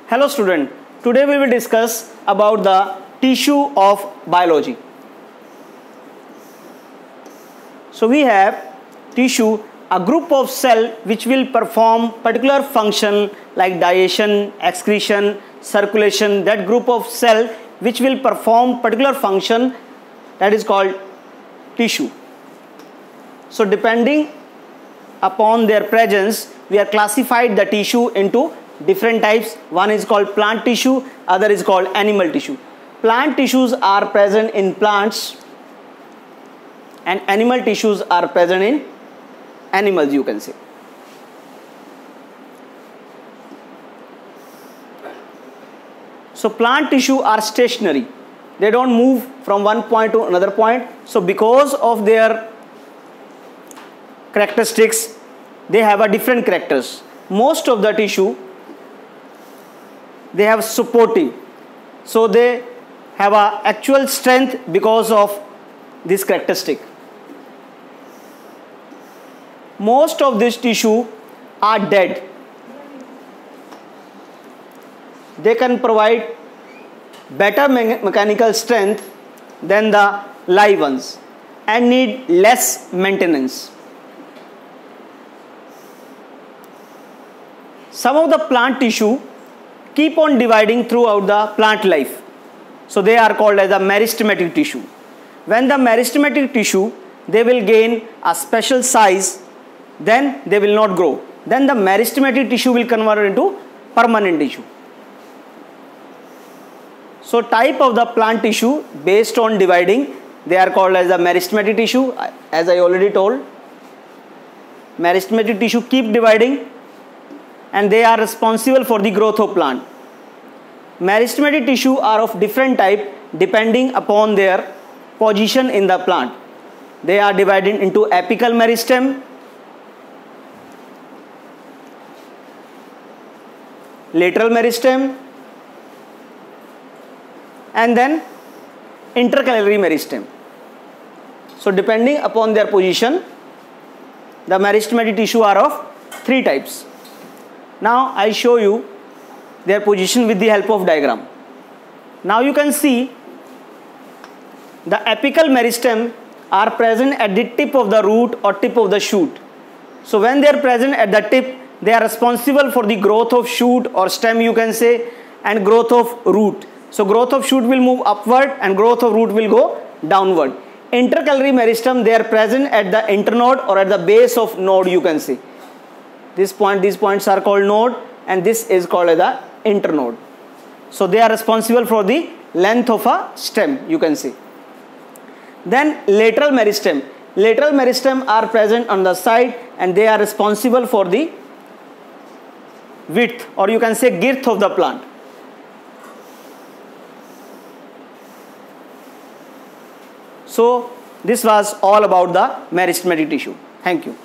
Hello student, today we will discuss about the tissue of biology. So we have tissue, a group of cell which will perform particular function like digestion, excretion, circulation. That group of cell which will perform particular function, that is called tissue. So depending upon their presence, we are classified the tissue into different types. One is called plant tissue, other is called animal tissue. Plant tissues are present in plants and animal tissues are present in animals, you can say. So plant tissue are stationary. They don't move from one point to another point. So because of their characteristics, they have a different characters. Most of the tissue, they have supportive, so they have a actual strength because of this characteristic. Most of this tissue are dead. They can provide better mechanical strength than the live ones and need less maintenance. Some of the plant tissue keep on dividing throughout the plant life. So they are called as the meristematic tissue. When the meristematic tissue, they will gain a special size, then they will not grow. Then the meristematic tissue will convert into permanent tissue. So type of the plant tissue based on dividing, they are called as the meristematic tissue. As I already told, meristematic tissue keep dividing and they are responsible for the growth of plant. Meristematic tissue are of different type depending upon their position in the plant. They are divided into apical meristem, lateral meristem, and then intercalary meristem. So depending upon their position, the meristematic tissue are of three types. Now I show you their position with the help of diagram. Now you can see the apical meristem are present at the tip of the root or tip of the shoot. So when they are present at the tip, they are responsible for the growth of shoot or stem, you can say, and growth of root. So growth of shoot will move upward and growth of root will go downward. Intercalary meristem, they are present at the internode or at the base of node, you can say. These points are called node and this is called as the internode. So they are responsible for the length of a stem, you can say. Then lateral meristem. Lateral meristem are present on the side and they are responsible for the width or you can say girth of the plant. So this was all about the meristematic tissue. Thank you.